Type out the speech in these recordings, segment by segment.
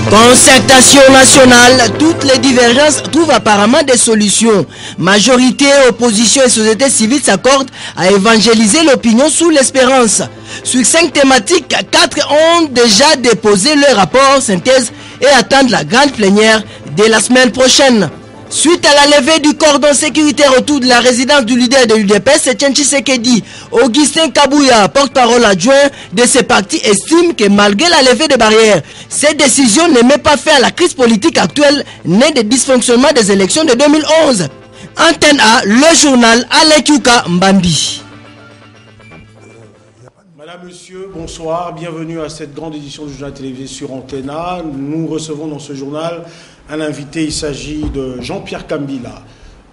Concertation nationale, toutes les divergences trouvent apparemment des solutions. Majorité, opposition et société civile s'accordent à évangéliser l'opinion sous l'espérance. Sur 5 thématiques, 4 ont déjà déposé leur rapport synthèse et attendent la grande plénière dès la semaine prochaine. Suite à la levée du cordon sécuritaire autour de la résidence du leader de l'UDPS, Etienne Tshisekedi, Augustin Kabouya, porte-parole adjoint de ces partis, estime que malgré la levée des barrières, cette décision ne met pas fin à la crise politique actuelle née des dysfonctionnements des élections de 2011. Antenne A, le journal Alekiuka Mbambi. Madame, Monsieur, bonsoir, bienvenue à cette grande édition du journal télévisé sur Antenne A. Nous recevons dans ce journal un invité, il s'agit de Jean-Pierre Kambila.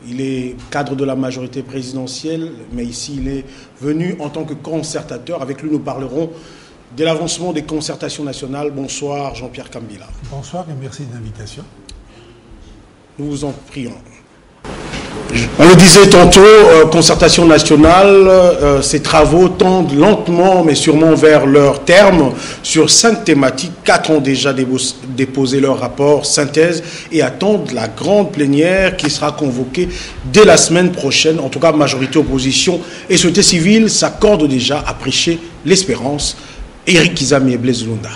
Il est cadre de la majorité présidentielle, mais ici il est venu en tant que concertateur. Avec lui, nous parlerons de l'avancement des concertations nationales. Bonsoir Jean-Pierre Kambila. Bonsoir et merci de l'invitation. Nous vous en prions. On le disait tantôt, concertation nationale, ces travaux tendent lentement mais sûrement vers leur terme. Sur 5 thématiques, 4 ont déjà déposé leur rapport synthèse et attendent la grande plénière qui sera convoquée dès la semaine prochaine. En tout cas, majorité opposition et société civile s'accordent déjà à prêcher l'espérance. Éric Kizami et Blaise Lunda.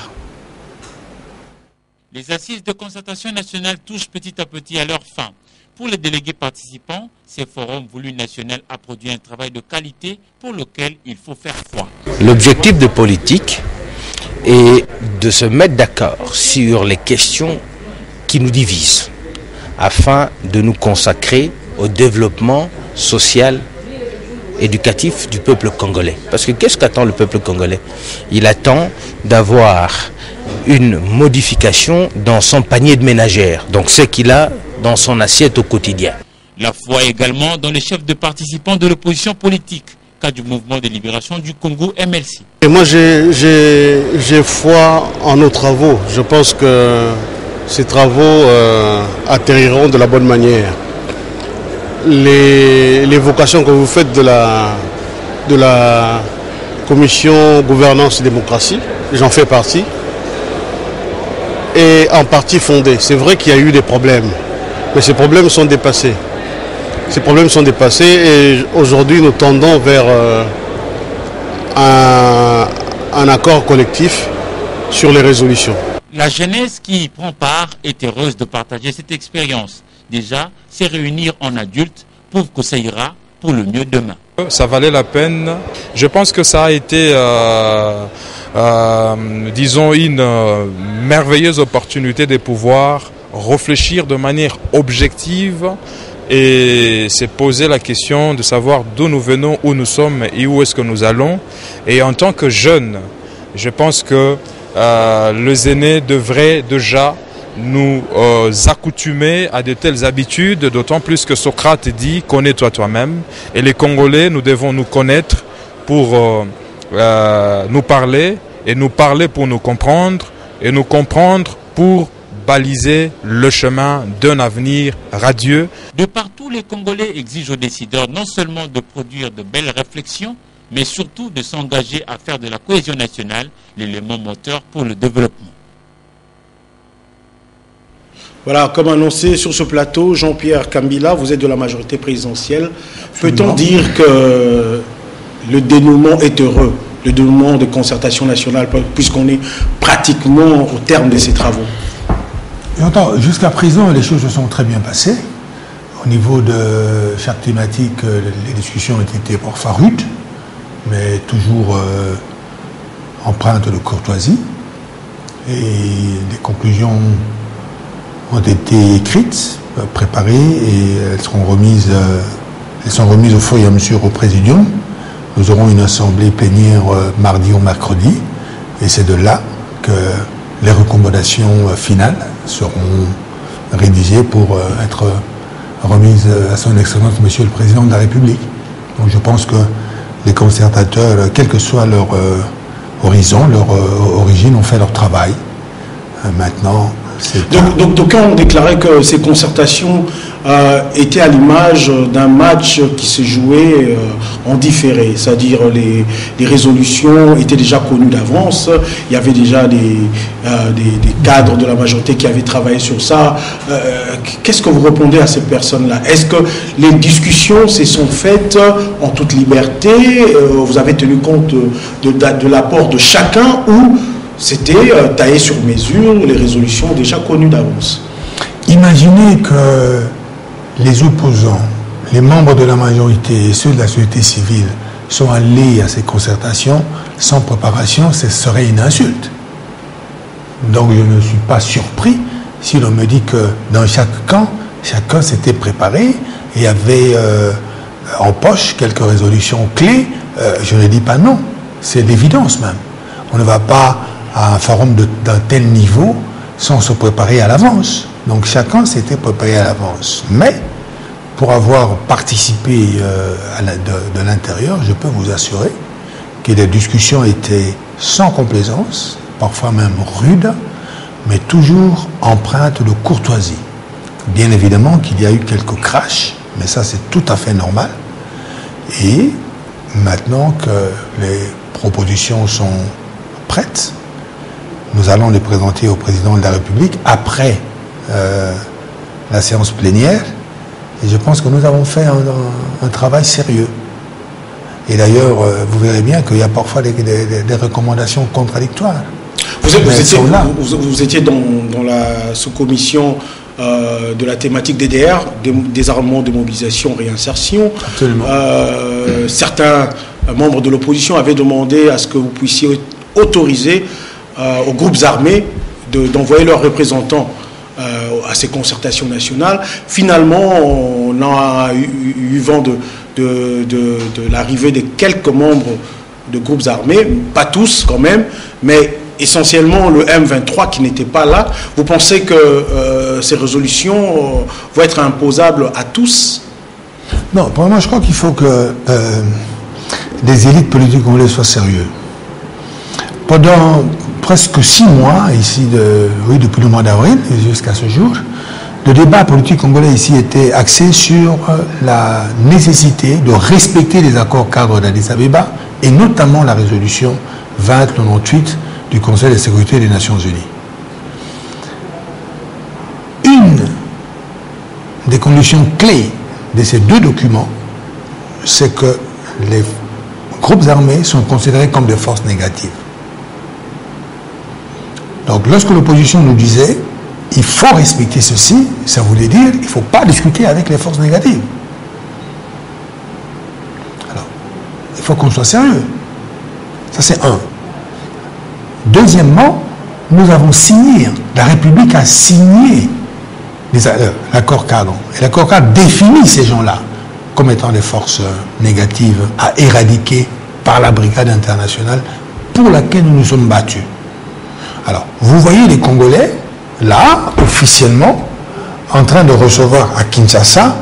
Les assises de concertation nationale touchent petit à petit à leur fin. Pour les délégués participants, ces forums voulus national a produit un travail de qualité pour lequel il faut faire foi. L'objectif de politique est de se mettre d'accord sur les questions qui nous divisent afin de nous consacrer au développement social, éducatif du peuple congolais. Parce que qu'est-ce qu'attend le peuple congolais? Il attend d'avoir une modification dans son panier de ménagère, donc ce qu'il a dans son assiette au quotidien. La foi également dans les chefs de participants de l'opposition politique, cas du mouvement de libération du Congo MLC. Et moi j'ai foi en nos travaux. Je pense que ces travaux atterriront de la bonne manière. L'évocation que vous faites de la commission gouvernance et démocratie, j'en fais partie, est en partie fondée. C'est vrai qu'il y a eu des problèmes, mais ces problèmes sont dépassés. Ces problèmes sont dépassés et aujourd'hui nous tendons vers un accord collectif sur les résolutions. La jeunesse qui y prend part est heureuse de partager cette expérience. Déjà, se réunir en adultes prouve que ça ira pour le mieux demain. Ça valait la peine. Je pense que ça a été, disons, une merveilleuse opportunité de pouvoir réfléchir de manière objective et se poser la question de savoir d'où nous venons, où nous sommes et où est-ce que nous allons. Et en tant que jeunes, je pense que les aînés devraient déjà nous accoutumer à de telles habitudes, d'autant plus que Socrate dit « connais-toi toi-même ». Et les Congolais, nous devons nous connaître pour nous parler, et nous parler pour nous comprendre, et nous comprendre pour baliser le chemin d'un avenir radieux. De partout, les Congolais exigent aux décideurs non seulement de produire de belles réflexions, mais surtout de s'engager à faire de la cohésion nationale l'élément moteur pour le développement. Voilà, comme annoncé sur ce plateau, Jean-Pierre Kambila, vous êtes de la majorité présidentielle. Peut-on dire que le dénouement est heureux, le dénouement des concertations nationales, puisqu'on est pratiquement au terme de ces travaux? Jusqu'à présent, les choses se sont très bien passées. Au niveau de chaque thématique, les discussions ont été parfois rudes, mais toujours empreintes de courtoisie. Et les conclusions ont été écrites, préparées et elles sont remises au fur et à mesure au Présidium. Nous aurons une assemblée plénière mardi ou mercredi et c'est de là que les recommandations finales seront rédigées pour être remises à son Excellence Monsieur le Président de la République. Donc je pense que les concertateurs, quel que soit leur horizon, leur origine, ont fait leur travail. Maintenant, Donc quand on déclarait que ces concertations étaient à l'image d'un match qui se jouait en différé, c'est-à-dire les résolutions étaient déjà connues d'avance, il y avait déjà des cadres de la majorité qui avaient travaillé sur ça. Qu'est-ce que vous répondez à ces personnes-là? Est-ce que les discussions se sont faites en toute liberté? Vous avez tenu compte de l'apport de chacun, ou c'était taillé sur mesure, les résolutions déjà connues d'avance? Imaginez que les opposants, les membres de la majorité et ceux de la société civile sont allés à ces concertations sans préparation, ce serait une insulte. Donc je ne suis pas surpris si l'on me dit que dans chaque camp, chacun s'était préparé et avait en poche quelques résolutions clés. Je ne dis pas non, c'est l'évidence même. On ne va pas à un forum d'un tel niveau sans se préparer à l'avance. Donc chacun s'était préparé à l'avance. Mais pour avoir participé de l'intérieur, je peux vous assurer que les discussions étaient sans complaisance, parfois même rudes, mais toujours empreintes de courtoisie. Bien évidemment qu'il y a eu quelques crashs, mais ça c'est tout à fait normal. Et maintenant que les propositions sont prêtes, nous allons les présenter au président de la République après la séance plénière. Et je pense que nous avons fait un travail sérieux. Et d'ailleurs, vous verrez bien qu'il y a parfois des recommandations contradictoires. Vous étiez dans la sous-commission de la thématique DDR, désarmement, démobilisation, réinsertion. Absolument. Certains membres de l'opposition avaient demandé à ce que vous puissiez autoriser aux groupes armés d'envoyer leurs représentants à ces concertations nationales. Finalement, on a eu vent de l'arrivée de quelques membres de groupes armés, pas tous quand même, mais essentiellement le M23 qui n'était pas là. Vous pensez que ces résolutions vont être imposables à tous? Non, pour moi je crois qu'il faut que les élites politiques congolaises soient sérieux. Pendant presque 6 mois, ici, depuis le mois d'avril jusqu'à ce jour, le débat politique congolais ici était axé sur la nécessité de respecter les accords cadres d'Addis Abeba et notamment la résolution 2098 du Conseil de sécurité des Nations Unies. Une des conditions clés de ces deux documents, c'est que les groupes armés sont considérés comme des forces négatives. Donc lorsque l'opposition nous disait il faut respecter ceci, ça voulait dire il ne faut pas discuter avec les forces négatives. Alors, il faut qu'on soit sérieux. Ça c'est un. Deuxièmement, nous avons signé, la République a signé l'accord cadre. Et l'accord cadre définit ces gens-là comme étant des forces négatives à éradiquer par la brigade internationale pour laquelle nous nous sommes battus. Alors, vous voyez les Congolais, là, officiellement, en train de recevoir à Kinshasa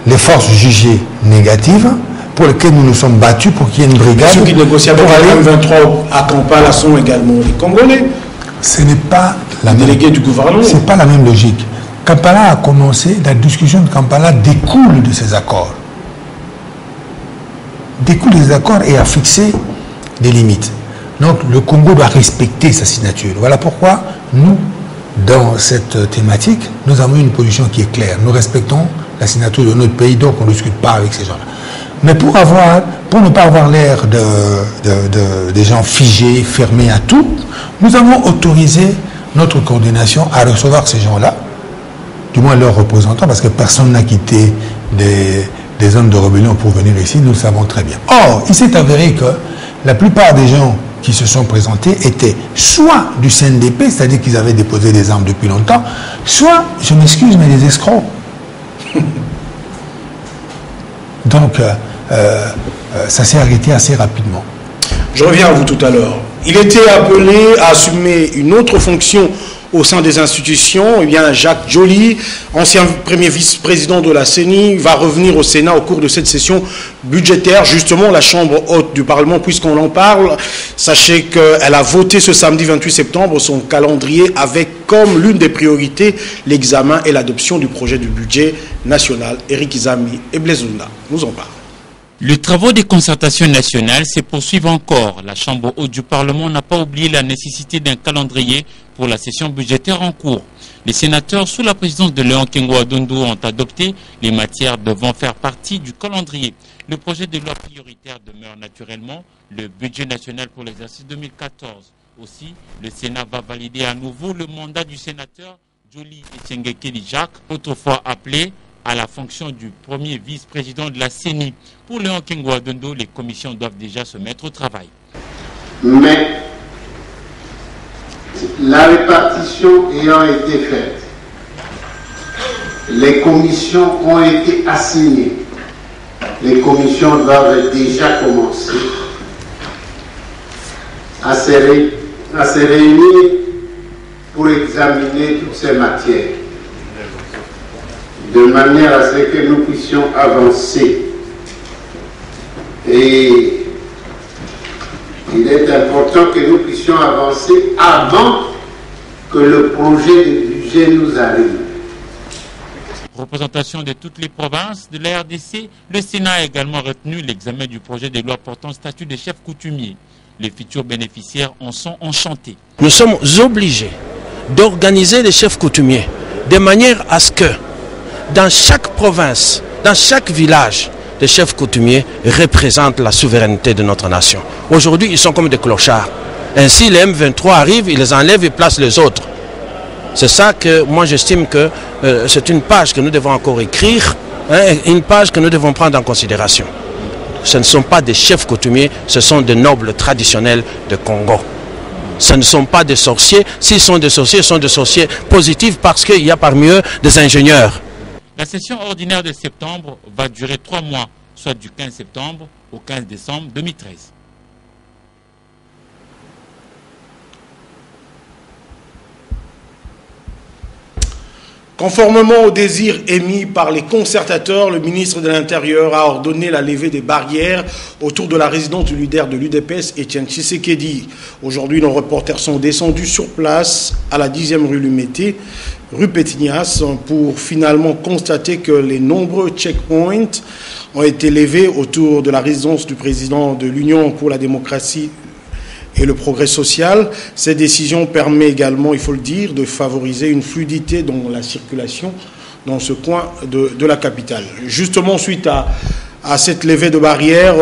les forces jugées négatives pour lesquelles nous nous sommes battus pour qu'il y ait une brigade. Ceux qui négocient avec le M23 à Kampala sont également les Congolais. Ce n'est pas la délégué du gouvernement. C'est pas la même logique. Kampala a commencé, la discussion de Kampala découle de ces accords. Découle des accords et a fixé des limites. Donc le Congo doit respecter sa signature. Voilà pourquoi nous, dans cette thématique, nous avons une position qui est claire. Nous respectons la signature de notre pays, donc on ne discute pas avec ces gens-là. Mais pour ne pas avoir l'air des gens figés, fermés à tout, nous avons autorisé notre coordination à recevoir ces gens-là, du moins leurs représentants, parce que personne n'a quitté des hommes de rébellion pour venir ici, nous le savons très bien. Or, il s'est avéré que la plupart des gens qui se sont présentés étaient soit du CNDP, c'est-à-dire qu'ils avaient déposé des armes depuis longtemps, soit, je m'excuse, mais des escrocs. Donc, ça s'est arrêté assez rapidement. Je reviens à vous tout à l'heure. Il était appelé à assumer une autre fonction au sein des institutions. Eh bien, Jacques Joly, ancien premier vice-président de la CENI, va revenir au Sénat au cours de cette session budgétaire. Justement, la Chambre haute du Parlement, puisqu'on en parle, sachez qu'elle a voté ce samedi 28 septembre son calendrier avec comme l'une des priorités l'examen et l'adoption du projet du budget national. Eric Izami et Blaisunda nous en parlent. Les travaux de concertation nationale se poursuivent encore. La Chambre haute du Parlement n'a pas oublié la nécessité d'un calendrier pour la session budgétaire en cours. Les sénateurs, sous la présidence de Léon Kengo-Adondo, ont adopté les matières devant faire partie du calendrier. Le projet de loi prioritaire demeure naturellement le budget national pour l'exercice 2014. Aussi, le Sénat va valider à nouveau le mandat du sénateur Joly Etiengekeli Jacques, autrefois appelé à la fonction du premier vice-président de la CENI. Pour Léon Kengo-Adondo, les commissions doivent déjà se mettre au travail. Mais la répartition ayant été faite, les commissions ont été assignées. Les commissions doivent déjà commencer à se réunir pour examiner toutes ces matières, de manière à ce que nous puissions avancer. Et il est important que nous puissions avancer avant que le projet de budget nous arrive. Représentation de toutes les provinces de la RDC, le Sénat a également retenu l'examen du projet de loi portant statut des chefs coutumiers. Les futurs bénéficiaires en sont enchantés. Nous sommes obligés d'organiser les chefs coutumiers de manière à ce que dans chaque province, dans chaque village, les chefs coutumiers représentent la souveraineté de notre nation. Aujourd'hui, ils sont comme des clochards. Ainsi, les M23 arrivent, ils les enlèvent et placent les autres. C'est ça que moi j'estime que c'est une page que nous devons encore écrire, une page que nous devons prendre en considération. Ce ne sont pas des chefs coutumiers, ce sont des nobles traditionnels de Congo. Ce ne sont pas des sorciers. S'ils sont des sorciers, ils sont des sorciers positifs parce qu'il y a parmi eux des ingénieurs. La session ordinaire de septembre va durer 3 mois, soit du 15 septembre au 15 décembre 2013. Conformément au désir émis par les concertateurs, le ministre de l'Intérieur a ordonné la levée des barrières autour de la résidence du leader de l'UDPS, Etienne Tshisekedi. Aujourd'hui, nos reporters sont descendus sur place à la 10e rue Lumété, rue Pétignas, pour finalement constater que les nombreux checkpoints ont été levés autour de la résidence du président de l'Union pour la démocratie et le progrès social. Cette décision permet également, il faut le dire, de favoriser une fluidité dans la circulation dans ce coin de la capitale. Justement, suite à cette levée de barrières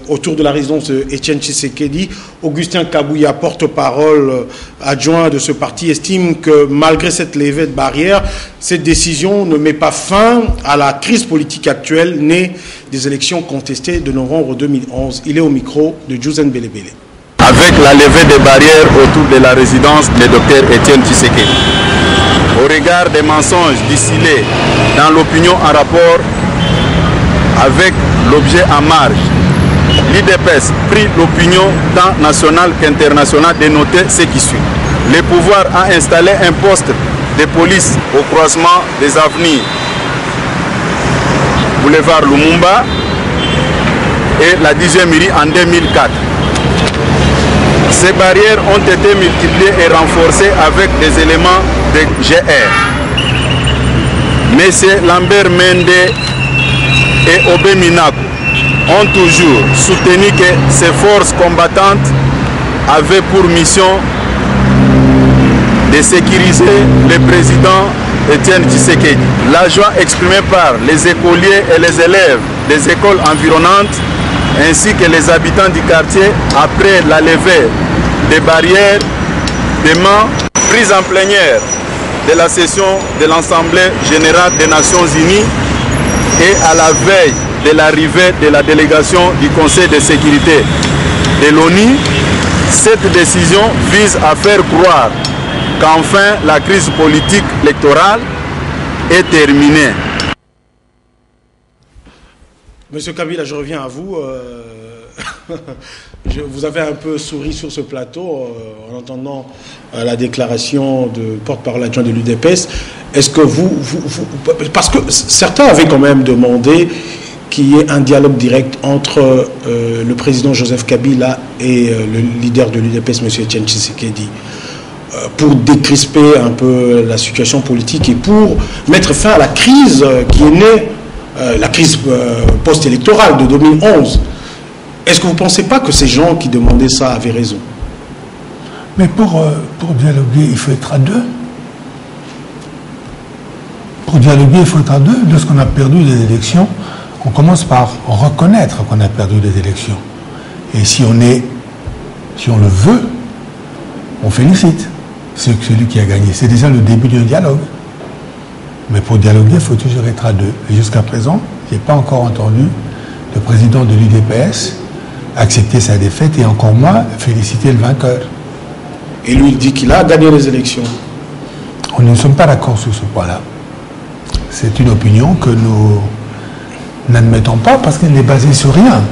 autour de la résidence Etienne Tshisekedi, Augustin Kabouya, porte-parole adjoint de ce parti, estime que malgré cette levée de barrières, cette décision ne met pas fin à la crise politique actuelle née des élections contestées de novembre 2011. Il est au micro de Djouzen Belebele. Avec la levée des barrières autour de la résidence du Dr Etienne Tshisekedi, au regard des mensonges distillés dans l'opinion en rapport avec l'objet en marge, l'IDPS prit l'opinion tant nationale qu'internationale de noter ce qui suit. Le pouvoir a installé un poste de police au croisement des avenues Boulevard Lumumba et la 10e mairie en 2004. Ces barrières ont été multipliées et renforcées avec des éléments de GR. M. Lambert Mende et Obé Minaku ont toujours soutenu que ces forces combattantes avaient pour mission de sécuriser le président Etienne Tshisekedi. La joie exprimée par les écoliers et les élèves des écoles environnantes ainsi que les habitants du quartier après la levée des barrières demain prise en plénière de la session de l'Assemblée générale des Nations Unies et à la veille de l'arrivée de la délégation du Conseil de sécurité de l'ONU. Cette décision vise à faire croire qu'enfin la crise politique électorale est terminée. Monsieur Kabila, je reviens à vous. Vous avez un peu souri sur ce plateau en entendant la déclaration de porte-parole adjoint de l'UDPS. Est-ce que parce que certains avaient quand même demandé qu'il y ait un dialogue direct entre le président Joseph Kabila et le leader de l'UDPS, M. Etienne Tshisekedi, pour décrisper un peu la situation politique et pour mettre fin à la crise qui est née, la crise post-électorale de 2011. Est-ce que vous ne pensez pas que ces gens qui demandaient ça avaient raison? Mais pour dialoguer, il faut être à deux. Pour dialoguer, il faut être à deux. Lorsqu'on a perdu les élections, on commence par reconnaître qu'on a perdu les élections. Et si on le veut, on félicite celui qui a gagné. C'est déjà le début d'un dialogue. Mais pour dialoguer, il faut toujours être à deux. Et jusqu'à présent, je n'ai pas encore entendu le président de l'UDPS accepter sa défaite et encore moins féliciter le vainqueur. Et lui, il dit qu'il a gagné les élections. Nous ne sommes pas d'accord sur ce point-là. C'est une opinion que nous n'admettons pas parce qu'elle n'est basée sur rien.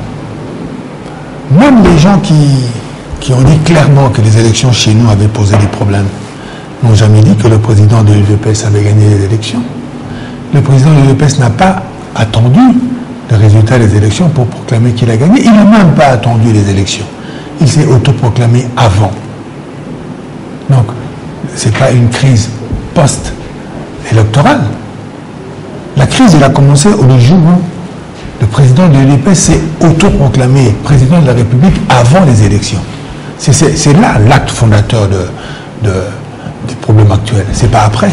Même les gens qui ont dit clairement que les élections chez nous avaient posé des problèmes n'ont jamais dit que le président de l'UDPS avait gagné les élections. Le président de l'UDPS n'a pas attendu le résultat des élections pour proclamer qu'il a gagné. Il n'a même pas attendu les élections. Il s'est autoproclamé avant. Donc, ce n'est pas une crise post-électorale. La crise, elle a commencé au jour où le président de l'UDPS s'est autoproclamé président de la République avant les élections. C'est là l'acte fondateur des problèmes actuels. C'est pas après.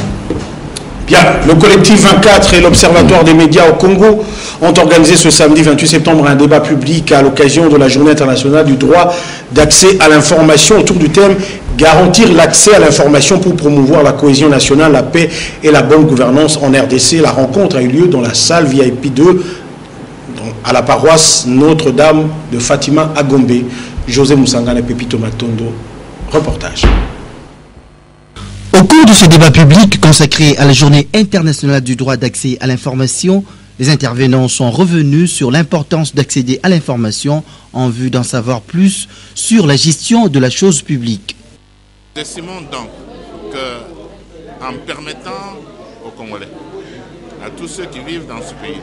Bien, le collectif 24 et l'Observatoire des médias au Congo ont organisé ce samedi 28 septembre un débat public à l'occasion de la Journée internationale du droit d'accès à l'information autour du thème « Garantir l'accès à l'information pour promouvoir la cohésion nationale, la paix et la bonne gouvernance en RDC ». La rencontre a eu lieu dans la salle VIP 2 à la paroisse Notre-Dame de Fatima à Gombe. José Moussangane et Pepito Matondo, reportage. Au cours de ce débat public consacré à la Journée internationale du droit d'accès à l'information, les intervenants sont revenus sur l'importance d'accéder à l'information en vue d'en savoir plus sur la gestion de la chose publique. Nous estimons donc qu'en permettant aux Congolais, à tous ceux qui vivent dans ce pays,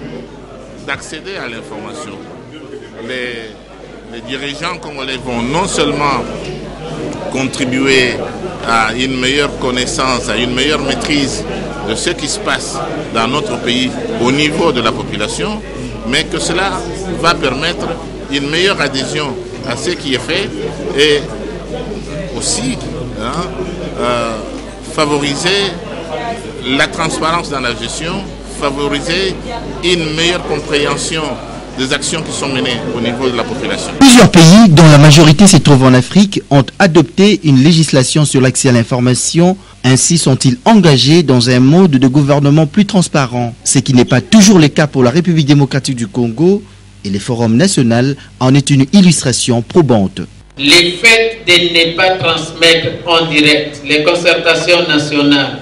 d'accéder à l'information, les dirigeants congolais vont non seulement contribuer à une meilleure connaissance, à une meilleure maîtrise de ce qui se passe dans notre pays au niveau de la population, mais que cela va permettre une meilleure adhésion à ce qui est fait et aussi favoriser la transparence dans la gestion, favoriser une meilleure compréhension des actions qui sont menées au niveau de la population. Plusieurs pays, dont la majorité se trouve en Afrique, ont adopté une législation sur l'accès à l'information. Ainsi sont-ils engagés dans un mode de gouvernement plus transparent, ce qui n'est pas toujours le cas pour la République démocratique du Congo, et le Forum national en est une illustration probante. Le fait de ne pas transmettre en direct les concertations nationales,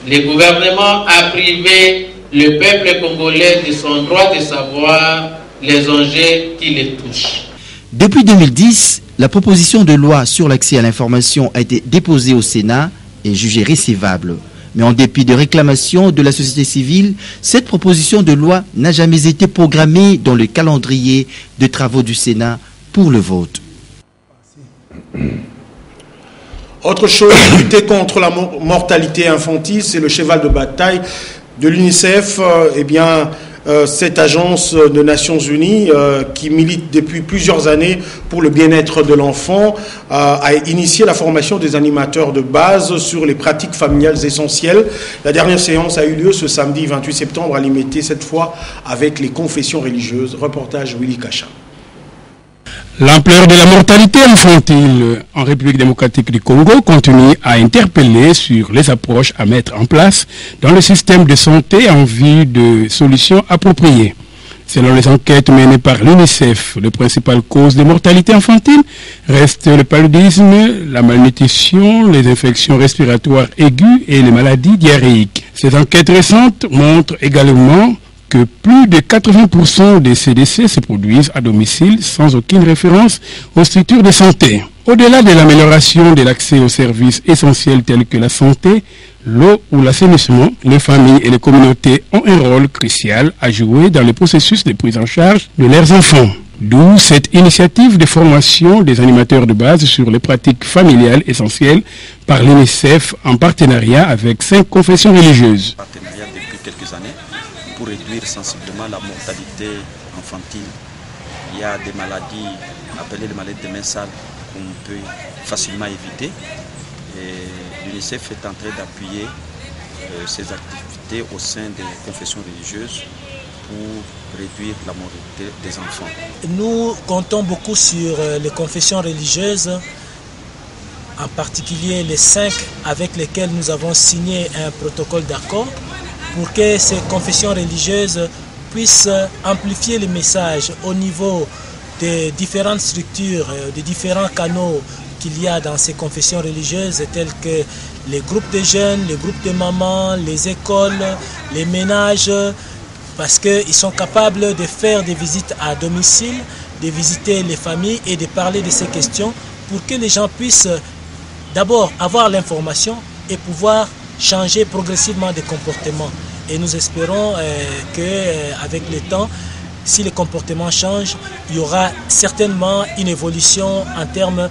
le gouvernement a privé le peuple congolais de son droit de savoir les enjeux qui les touchent. Depuis 2010, la proposition de loi sur l'accès à l'information a été déposée au Sénat et jugée recevable. Mais en dépit de réclamations de la société civile, cette proposition de loi n'a jamais été programmée dans le calendrier de travaux du Sénat pour le vote. Autre chose, lutter contre la mortalité infantile, c'est le cheval de bataille de l'UNICEF. Cette agence des Nations Unies qui milite depuis plusieurs années pour le bien-être de l'enfant a initié la formation des animateurs de base sur les pratiques familiales essentielles. La dernière séance a eu lieu ce samedi 28 septembre à Limité, cette fois avec les confessions religieuses. Reportage Willy Kacha. L'ampleur de la mortalité infantile en République démocratique du Congo continue à interpeller sur les approches à mettre en place dans le système de santé en vue de solutions appropriées. Selon les enquêtes menées par l'UNICEF, les principales causes de mortalité infantile restent le paludisme, la malnutrition, les infections respiratoires aiguës et les maladies diarrhéiques. Ces enquêtes récentes montrent également que plus de 80% des CDC se produisent à domicile sans aucune référence aux structures de santé. Au-delà de l'amélioration de l'accès aux services essentiels tels que la santé, l'eau ou l'assainissement, les familles et les communautés ont un rôle crucial à jouer dans le processus de prise en charge de leurs enfants. D'où cette initiative de formation des animateurs de base sur les pratiques familiales essentielles par l'UNICEF en partenariat avec 5 confessions religieuses. Partenariat depuis quelques années pour réduire sensiblement la mortalité infantile. Il y a des maladies appelées les maladies de main sale qu'on peut facilement éviter. L'UNICEF est en train d'appuyer ces activités au sein des confessions religieuses pour réduire la mortalité des enfants. Nous comptons beaucoup sur les confessions religieuses, en particulier les 5 avec lesquelles nous avons signé un protocole d'accord pour que ces confessions religieuses puissent amplifier les messages au niveau des différentes structures, des différents canaux qu'il y a dans ces confessions religieuses telles que les groupes de jeunes, les groupes de mamans, les écoles, les ménages, parce qu'ils sont capables de faire des visites à domicile, de visiter les familles et de parler de ces questions pour que les gens puissent d'abord avoir l'information et pouvoir changer progressivement des comportements. Et nous espérons qu'avec le temps, si les comportements changent, il y aura certainement une évolution en termes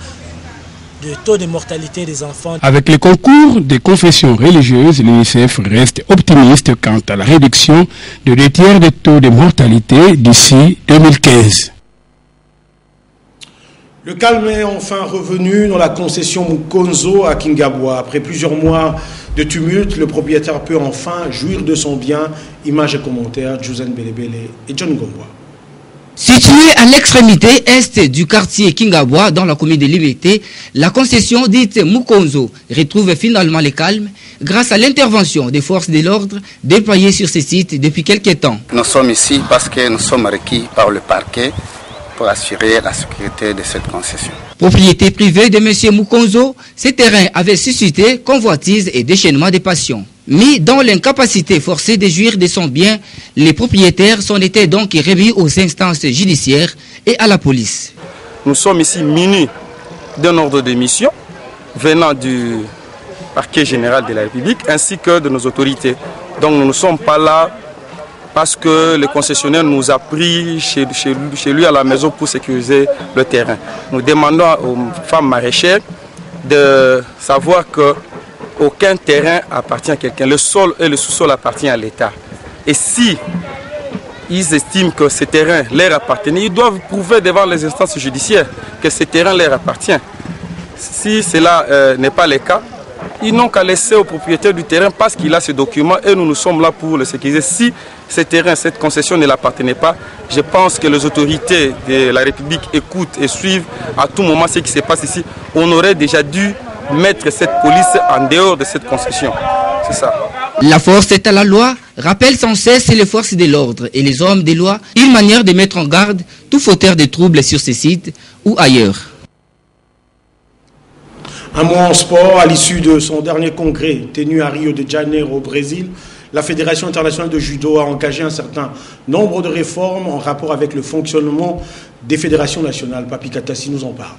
de taux de mortalité des enfants. Avec le concours des confessions religieuses, l'UNICEF reste optimiste quant à la réduction de 2 tiers des taux de mortalité d'ici 2015. Le calme est enfin revenu dans la concession Mukonzo à Kingabwa. Après plusieurs mois de tumulte, le propriétaire peut enfin jouir de son bien. Images et commentaires, Jouzen Belebele et John Gomboa. Située à l'extrémité est du quartier Kingabwa, dans la commune de Liberté, la concession dite Mukonzo retrouve finalement le calme grâce à l'intervention des forces de l'ordre déployées sur ce site depuis quelques temps. Nous sommes ici parce que nous sommes requis par le parquet pour assurer la sécurité de cette concession. Propriété privée de M. Mukonzo, ce terrain avait suscité convoitise et déchaînement de passion. Mis dans l'incapacité forcée de jouir de son bien, les propriétaires s'en étaient donc remis aux instances judiciaires et à la police. Nous sommes ici munis d'un ordre de mission venant du parquet général de la République ainsi que de nos autorités. Donc nous ne sommes pas là parce que le concessionnaire nous a pris chez lui à la maison pour sécuriser le terrain. Nous demandons aux femmes maraîchères de savoir que aucun terrain appartient à quelqu'un. Le sol et le sous-sol appartiennent à l'État. Et si ils estiment que ce terrain leur appartient, ils doivent prouver devant les instances judiciaires que ce terrain leur appartient. Si cela n'est pas le cas, ils n'ont qu'à laisser au propriétaire du terrain parce qu'il a ce document et nous sommes là pour le sécuriser. Si ce terrain, cette concession ne l'appartenait pas, je pense que les autorités de la République écoutent et suivent à tout moment ce qui se passe ici. On aurait déjà dû mettre cette police en dehors de cette concession. C'est ça. La force est à la loi, rappelle sans cesse les forces de l'ordre et les hommes de loi une manière de mettre en garde tout fauteur de troubles sur ces sites ou ailleurs. Un mot en sport, à l'issue de son dernier congrès tenu à Rio de Janeiro au Brésil, la Fédération internationale de judo a engagé un certain nombre de réformes en rapport avec le fonctionnement des fédérations nationales. Papi Katassi nous en parle.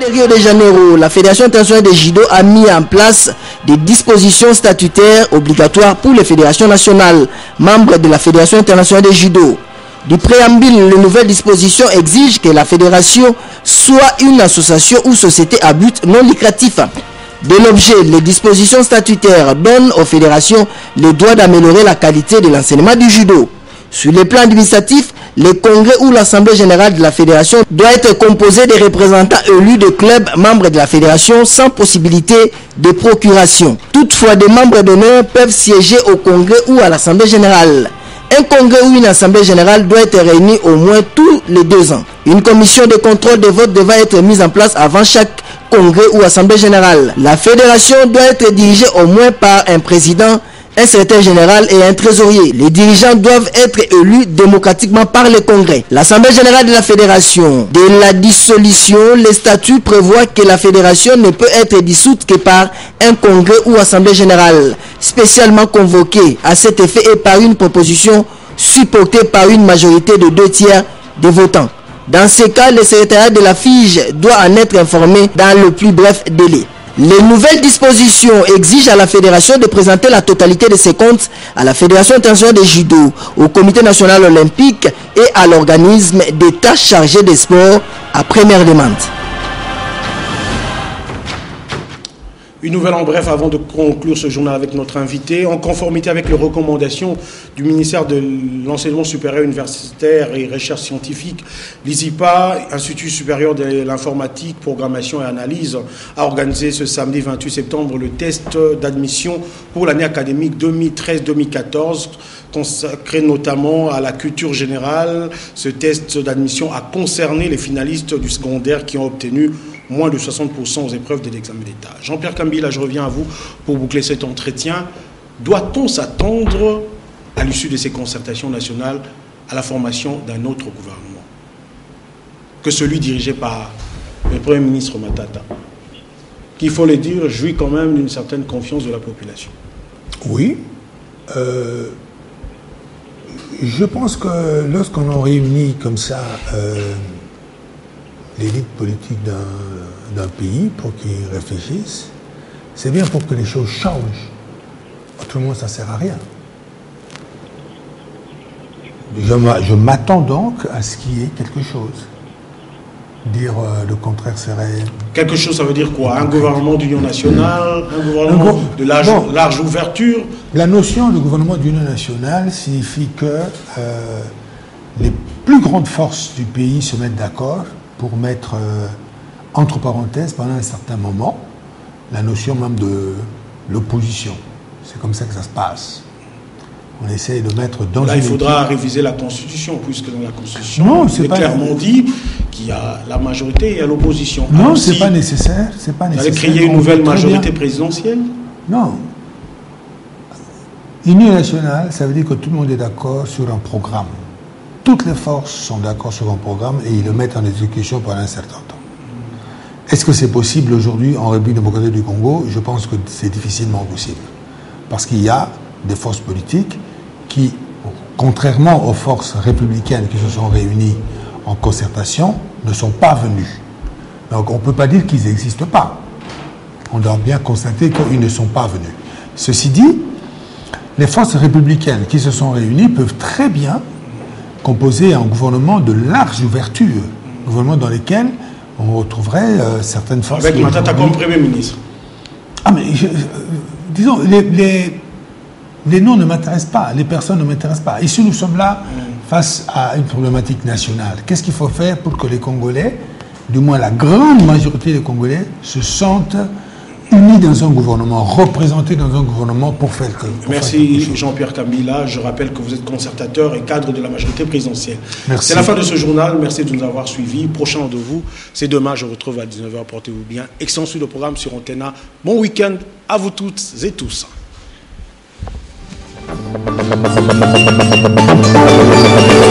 De Rio de Janeiro, la Fédération internationale de judo a mis en place des dispositions statutaires obligatoires pour les fédérations nationales, membres de la Fédération internationale de judo. Du préambule, les nouvelles dispositions exigent que la fédération soit une association ou société à but non lucratif. De l'objet, les dispositions statutaires donnent aux fédérations le droit d'améliorer la qualité de l'enseignement du judo. Sur le plan administratif, le congrès ou l'assemblée générale de la fédération doit être composé de représentants élus de clubs membres de la fédération sans possibilité de procuration. Toutefois, des membres d'honneur peuvent siéger au congrès ou à l'assemblée générale. Un congrès ou une assemblée générale doit être réunie au moins tous les 2 ans. Une commission de contrôle des votes devra être mise en place avant chaque congrès ou assemblée générale. La fédération doit être dirigée au moins par un président un secrétaire général et un trésorier. Les dirigeants doivent être élus démocratiquement par le Congrès. L'Assemblée générale de la Fédération, de la dissolution, les statuts prévoient que la Fédération ne peut être dissoute que par un Congrès ou Assemblée générale spécialement convoquée à cet effet et par une proposition supportée par une majorité de 2/3 des votants. Dans ce cas, le secrétariat de la FIGE doit en être informé dans le plus bref délai. Les nouvelles dispositions exigent à la Fédération de présenter la totalité de ses comptes à la Fédération internationale de judo, au Comité national olympique et à l'organisme d'État chargé des sports à première demande. Une nouvelle en bref avant de conclure ce journal avec notre invité. En conformité avec les recommandations du ministère de l'Enseignement supérieur universitaire et recherche scientifique, l'ISIPA, Institut supérieur de l'informatique, programmation et analyse, a organisé ce samedi 28 septembre le test d'admission pour l'année académique 2013-2014, consacré notamment à la culture générale. Ce test d'admission a concerné les finalistes du secondaire qui ont obtenu moins de 60% aux épreuves de l'examen d'État. Jean-Pierre Kambila, je reviens à vous pour boucler cet entretien. Doit-on s'attendre, à l'issue de ces concertations nationales, à la formation d'un autre gouvernement que celui dirigé par le Premier ministre Matata, qui, il faut le dire, jouit quand même d'une certaine confiance de la population? Oui. Je pense que lorsqu'on réunit comme ça l'élite politique d'un pays pour qu'ils réfléchissent, c'est bien pour que les choses changent. Autrement, ça ne sert à rien. Je m'attends donc à ce qu'il y ait quelque chose. Dire le contraire serait... Quelque chose, ça veut dire quoi? Un gouvernement d'union nationale, un gouvernement de large ouverture? La notion de gouvernement d'union nationale signifie que les plus grandes forces du pays se mettent d'accord pour mettre entre parenthèses pendant un certain moment la notion même de l'opposition. C'est comme ça que ça se passe. On essaie de mettre dans... Là, il faudra réviser la Constitution, puisque dans la Constitution, il est clairement dit qu'il y a la majorité et il y a l'opposition. Non, ce n'est pas nécessaire. Vous allez créer une nouvelle majorité présidentielle? Non. Union nationale, ça veut dire que tout le monde est d'accord sur un programme. Toutes les forces sont d'accord sur un programme et ils le mettent en exécution pendant un certain temps. Est-ce que c'est possible aujourd'hui en République démocratique du Congo? Je pense que c'est difficilement possible. Parce qu'il y a des forces politiques qui, contrairement aux forces républicaines qui se sont réunies en concertation, ne sont pas venues. Donc on ne peut pas dire qu'ils n'existent pas. On doit bien constater qu'ils ne sont pas venus. Ceci dit, les forces républicaines qui se sont réunies peuvent très bien composer un gouvernement de large ouverture, un gouvernement dans lequel on retrouverait certaines forces... Avec Matata comme Premier ministre. Ah mais, disons, les noms ne m'intéressent pas, les personnes ne m'intéressent pas. Ici, nous sommes là face à une problématique nationale. Qu'est-ce qu'il faut faire pour que les Congolais, du moins la grande majorité des Congolais, se sentent unis dans un gouvernement, représentés dans un gouvernement pour faire que... Merci Jean-Pierre Kambila. Je rappelle que vous êtes concertateur et cadre de la majorité présidentielle. Merci. C'est la fin de ce journal. Merci de nous avoir suivis. Prochain rendez-vous, c'est demain. Je vous retrouve à 19h. Portez-vous bien. Excellent sur le programme sur Antena. Bon week-end à vous toutes et tous.